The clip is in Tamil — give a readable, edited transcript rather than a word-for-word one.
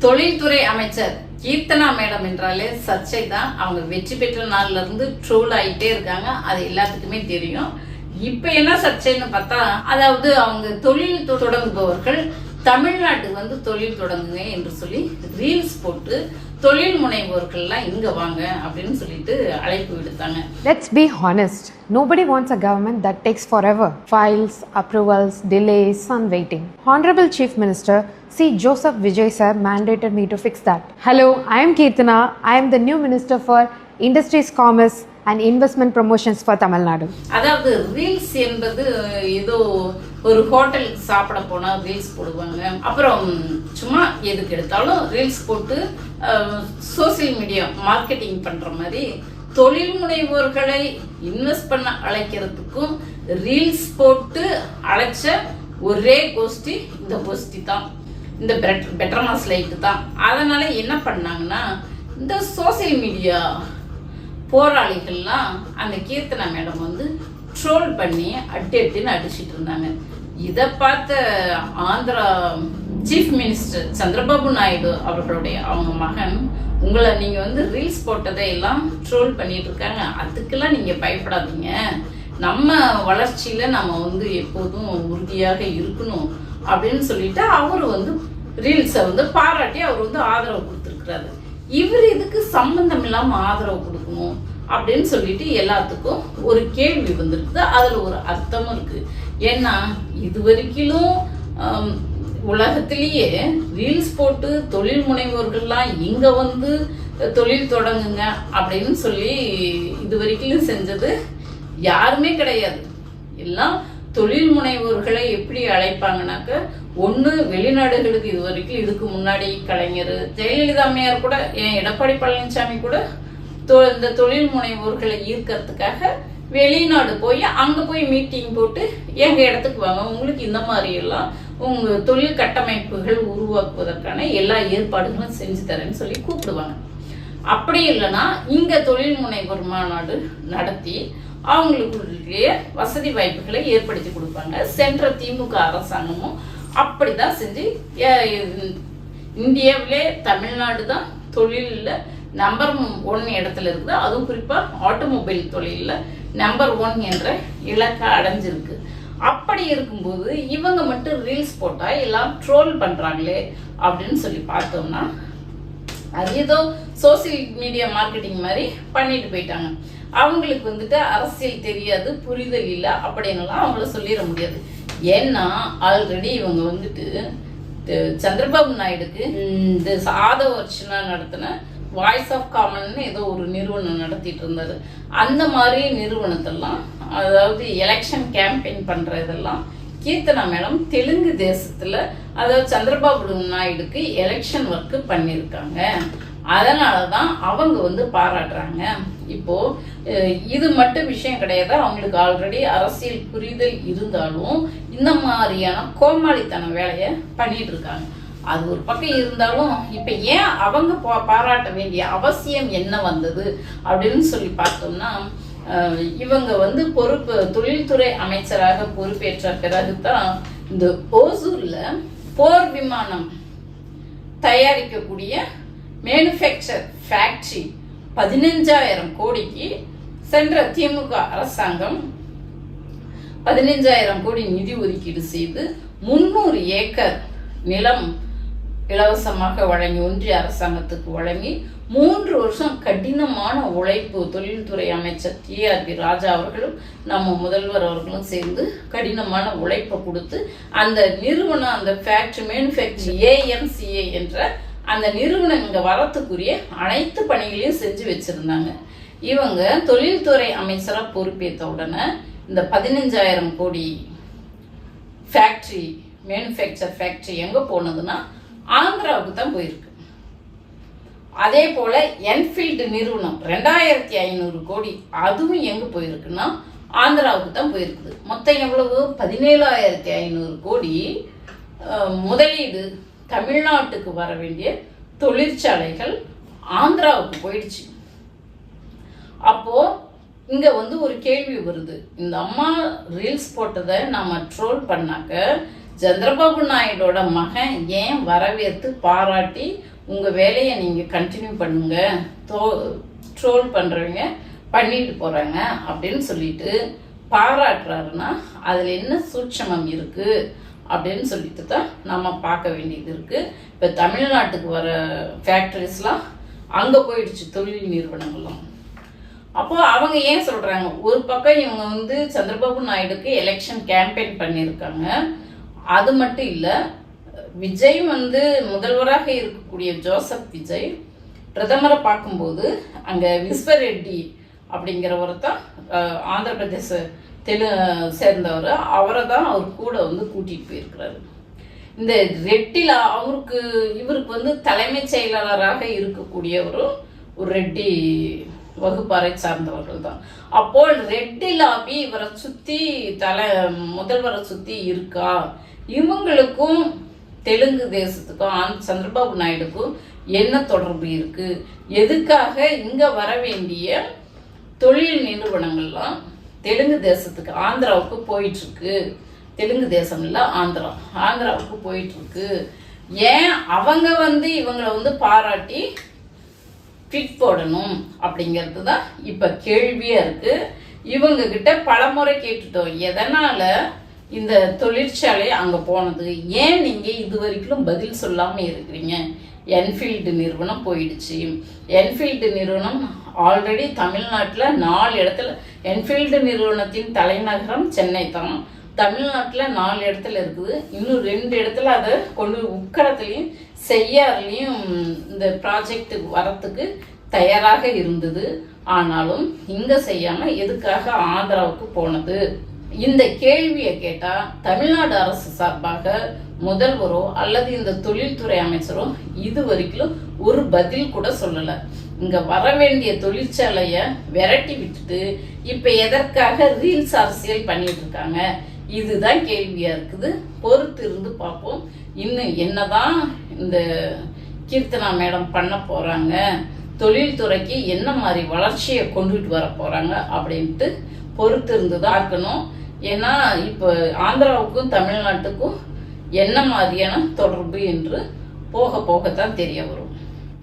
தொழில்துறை அமைச்சர் கீர்த்தனா மேடம் என்றாலே சர்ச்சை தான். அவங்க வெற்றி பெற்ற நாள்ல இருந்து ட்ரோல் ஆகிட்டே இருக்காங்க, அது எல்லாத்துக்குமே தெரியும். இப்ப என்ன சர்ச்சைன்னு பார்த்தா, அதாவது அவங்க தொழில் தொடங்குபவர்கள் தமிழ்நாட்டுக்கு தொழில் தொடங்குங்க என்று சொல்லி ரீல்ஸ் போட்டு தொழில் முனைவோர்கள்லாம் இங்க வாங்க அப்படின்னு சொல்லிட்டு அழைப்பு விடுத்தாங்க. Let's be honest. Nobody wants a government that takes forever. Files, approvals, delays and waiting. Honorable Chief Minister C. Joseph Vijay sir mandated me to fix that. Hello, I am Keerthana. I am the new Minister for Industries, Commerce and Investment Promotions for Tamil Nadu. அதாவது ரீல்ஸ் என்பது ஏதோ ஒரு ஹோட்டலுக்கு சாப்பிட போனா ரீல்ஸ் போடுவாங்க. அப்புறம் சும்மா எதுக்கு எடுத்தாலும் ரீல்ஸ் போட்டு சோசியல் மீடியா மார்க்கெட்டிங் பண்ற மாதிரி தொழில் முனைவோர்களை இன்வெஸ்ட் பண்ண அழைக்கிறதுக்கும் ரீல்ஸ் போட்டு அழைச்ச ஒரே கோஷ்டி இந்த கோஷ்டி தான், இந்த பெட்டர்மாஸ் லைட் தான். அதனால என்ன பண்ணாங்கன்னா, இந்த சோசியல் மீடியா போராளிகள்லாம் அந்த கீர்த்தனா மேடம் ட்ரோல் பண்ணி அட்டின்னு அடிச்சிட்டு இருந்தாங்க. இதை பார்த்த ஆந்திரா சீஃப் மினிஸ்டர் சந்திரபாபு நாயுடு அவர்களுடைய அவங்க மகன், உங்களை நீங்க ரீல்ஸ் போட்டதை எல்லாம் ட்ரோல் பண்ணிட்டு இருக்காங்க, அதுக்கெல்லாம் நீங்க பயப்படாதீங்க, நம்ம வளர்ச்சியில நம்ம எப்போதும் உறுதியாக இருக்கணும் அப்படின்னு சொல்லிட்டு அவரு ரீல்ஸை பாராட்டி அவர் ஆதரவு கொடுத்துருக்கிறாரு. இவர் இதுக்கு சம்பந்தம் இல்லாம ஆதரவு கொடுக்கணும் அப்படின்னு சொல்லிட்டு எல்லாத்துக்கும் ஒரு கேள்வி வந்திருக்குது. அதுல ஒரு அர்த்தமும் இருக்கு. ஏன்னா இது வரைக்கும் உலகத்திலேயே ரீல்ஸ் போட்டு தொழில் முனைவோர்கள்லாம் இங்க தொழில் தொடங்குங்க அப்படின்னு சொல்லி இது வரைக்கும் செஞ்சது யாருமே கிடையாது. எல்லாம் தொழில் முனைவோர்களை எப்படி அழைப்பாங்கன்னாக்க, ஒன்று வெளிநாடுகளுக்கு இது வரைக்கும், இதுக்கு முன்னாடி கலைஞர் ஜெயலலிதா அம்மையார் கூட, எடப்பாடி பழனிசாமி கூட இந்த தொழில் முனைவோர்களை ஈர்க்கிறதுக்காக வெளிநாடு போய் அங்க போய் மீட்டிங் போட்டு எங்க இடத்துக்கு வாங்க, உங்களுக்கு இந்த மாதிரி எல்லாம் உங்க தொழில் கட்டமைப்புகள் உருவாக்குவதற்கான எல்லா ஏற்பாடுகளும் செஞ்சு தரேன்னு சொல்லி கூப்பிடுவாங்க. அப்படி இல்லைன்னா இங்க தொழில் முனைவோர் மாநாடு நடத்தி அவங்களுக்குள்ளே வசதி வாய்ப்புகளை ஏற்படுத்தி கொடுப்பாங்க. சென்ற திமுக அரசாங்கமும் அப்படிதான் செஞ்சு இந்தியாவிலே தமிழ்நாடு தான் தொழிலில் நம்பர் 1 இடத்துல இருக்குது. அதுவும் குறிப்பா ஆட்டோமொபைல் தொழில நம்பர் 1 என்ற இலக்கை அடைஞ்சிருக்கு. அப்படி இருக்கும்போது இவங்க மட்டும் ரீல்ஸ் போட்டா எல்லாம் ட்ரோல் பண்றாங்களே அப்படின்னு சொல்லி பார்த்தோம்னா, அது ஏதோ சோசியல் மீடியா மார்க்கெட்டிங் மாதிரி பண்ணிட்டு போயிட்டாங்க. அவங்களுக்கு அரசியல் தெரியாது, புரிதல் இல்லை அப்படின்னுலாம் அவங்கள சொல்லிட முடியாது. ஏன்னா ஆல்ரெடி இவங்க சந்திரபாபு நாயுடுக்கு இந்த ஆதவ அர்ச்சனா நடத்தின வாய்ஸ் ஆஃப் காமன் ஏதோ ஒரு நிறுவனம் நடத்திட்டு இருந்தாரு. அந்த மாதிரி நிறுவனத்தெல்லாம், அதாவது எலெக்ஷன் கேம்பெயின் பண்ற இதெல்லாம் கீர்த்தனா மேடம் தெலுங்கு தேசத்துல, அதாவது சந்திரபாபு நாயுடுக்கு எலெக்ஷன் ஒர்க் பண்ணியிருக்காங்க. அதனாலதான் அவங்க பாராட்டுறாங்க. இப்போ இது மட்டும் விஷயம் கிடையாது, அவங்களுக்கு ஆல்ரெடி அரசியல் புரிதல் இருந்தாலும் இந்த மாதிரியான கோமாளித்தன வேலையை பண்ணிட்டு இருக்காங்க. அது ஒரு பக்கம் இருந்தாலும் இப்ப ஏன் அவங்க பாராட்ட வேண்டிய அவசியம் என்ன வந்தது அப்படின்னு சொல்லி பார்த்தோம்னா, இவங்க பொறுப்பு தொழில்துறை அமைச்சராக பொறுப்பேற்ற பிறகுதான் இந்த ஓசூர்ல போர் விமானம் தயாரிக்கக்கூடிய மேனுஃபேக்சர் ஃபேக்டரி 15,000 கோடிக்கு சென்ற திமுக அரசாங்கம் 15,000 கோடி நிதி ஒதுக்கீடு செய்து 300 ஏக்கர் நிலம் இலவசமாக வழங்கி, ஒன்றிய அரசாங்கத்துக்கு வழங்கி 3 வருஷம் கடினமான உழைப்பு தொழில்துறை அமைச்சர் TRP ராஜா அவர்களும் நம்ம முதல்வர் அவர்களும் சேர்ந்து கடினமான உழைப்பை கொடுத்து அந்த நிறுவனம், அந்த ஃபேக்டரி மேனுஃபேக்சரிங் AMCA என்ற அந்த நிறுவனம் இங்க வரத்துக்குரிய அனைத்து பணிகளையும் செஞ்சு வச்சிருந்தாங்க. இவங்க தொழில்துறை அமைச்சரா பொறுப்பேற்ற உடனே இந்த 15,000 கோடி ஃபேக்டரி மேனுஃபேக்சர் ஃபேக்டரி எங்க போனதுன்னா ஆந்திராவுக்கு தான் போயிருக்கு. அதே போல என்ஃபீல்டு நிறுவனம் 2,500 கோடி, அதுவும் எங்க போயிருக்குன்னா ஆந்திராவுக்கு தான் போயிருக்குது. மொத்தம் எவ்வளவு? 17,500 கோடி முதலீடு தமிழ்நாட்டுக்கு வர வேண்டிய தொழிற்சாலைகள் ஆந்திராவுக்கு போயிடுச்சு. அப்போ இங்க ஒரு கேள்வி வருது, இந்த அம்மா ரீல்ஸ் போட்டதை நாம ட்ரோல் பண்ணாக்க சந்திரபாபு நாயுடோட மகன் ஏன் வரவேற்று பாராட்டி உங்கள் வேலையை நீங்கள் கண்டினியூ பண்ணுங்க, ட்ரோல் பண்ணுறவங்க பண்ணிட்டு போகிறாங்க அப்படின்னு சொல்லிட்டு பாராட்டுறாருன்னா அதில் என்ன சூட்சமம் இருக்குது அப்படின்னு சொல்லிட்டு தான் நம்ம பார்க்க வேண்டியது இருக்குது. இப்போ தமிழ்நாட்டுக்கு வர ஃபேக்ட்ரிஸ்லாம் அங்கே போயிடுச்சு, தொழில் நிறுவனங்கள்லாம். அப்போ அவங்க ஏன் சொல்கிறாங்க, ஒரு பக்கம் இவங்க சந்திரபாபு நாயுடுக்கு எலெக்ஷன் கேம்பெயின் பண்ணியிருக்காங்க. அது மட்டும் இல்லை, விஜய் முதல்வராக இருக்கக்கூடிய ஜோசப் விஜய் பிரதமரை பார்க்கும்போது அங்கே விஸ்வரெட்டி அப்படிங்கிறவரை தான் ஆந்திர பிரதேச சேர்ந்தவர், அவரை தான் அவர் கூட கூட்டிகிட்டு போயிருக்கிறாரு. இந்த ரெட்டில இவருக்கு தலைமைச் செயலாளராக இருக்கக்கூடியவரும் ஒரு ரெட்டி வகுப்பாரை சார்ந்தவர்கள் தான். அப்போ ரெட்டி லாபி இவரை சுற்றி முதல்வரை சுற்றி இருக்கா? இவங்களுக்கும் தெலுங்கு தேசத்துக்கும் சந்திரபாபு நாயுடுக்கும் என்ன தொடர்பு இருக்கு? எதுக்காக இங்க வர வேண்டிய தொழில் நிறுவனங்கள்லாம் தெலுங்கு தேசத்துக்கு, ஆந்திராவுக்கு போயிட்டு இருக்கு? தெலுங்கு தேசம் இல்லை, ஆந்திராவுக்கு போயிட்டு இருக்கு. ஏன் அவங்க இவங்களை பாராட்டி ஃபிட் போடணும் அப்படிங்கிறது தான் இப்போ கேள்வியாக இருக்குது. இவங்க கிட்ட பலமுறை கேட்டுட்டோம், எதனால் இந்த தொழிற்சாலை அங்கே போனது, ஏன் நீங்கள் இது வரைக்கும் பதில் சொல்லாமல் இருக்கிறீங்க? என்ஃபீல்டு நிறுவனம் போயிடுச்சு. என்ஃபீல்டு நிறுவனம் ஆல்ரெடி தமிழ்நாட்டில் 4 இடத்துல, என்ஃபீல்டு நிறுவனத்தின் தலைநகரம் சென்னை தான், தமிழ்நாட்டில் 4 இடத்துல இருக்குது. இன்னும் 2 இடத்துல அதை உக்கடத்துலையும் செய்யாறுலையும் இந்த ப்ராஜெக்டுக்கு வரத்துக்கு தயாராக இருந்தது. ஆனாலும் இங்கே செய்யாமல் எதுக்காக ஆந்திராவுக்கு போனது? இந்த கேள்வியை கேட்டால் தமிழ்நாடு அரசு சார்பாக முதல்வரோ அல்லது இந்த தொழில்துறை அமைச்சரோ இது வரைக்கும் ஒரு பதில் கூட சொல்லலை. இங்கே வர வேண்டிய தொழிற்சாலையை விரட்டி விட்டுட்டு இப்போ எதற்காக ரீல்ஸ் அரசியல் பண்ணிட்டு இருக்காங்க? இதுதான் கேள்வியாக இருக்குது. பொறுத்து இருந்து பார்ப்போம். இன்னும் என்னதான் இந்த கீர்த்தனா மேடம் பண்ண போகிறாங்க, தொழில்துறைக்கு என்ன மாதிரி வளர்ச்சியை கொண்டுட்டு வர போகிறாங்க அப்படின்ட்டு பொறுத்து இருந்து தான் இருக்கணும். ஏன்னா இப்போ ஆந்திராவுக்கும் தமிழ்நாட்டுக்கும் என்ன மாதிரியான தொடர்பு என்று போக போகத்தான் தெரிய வரும்.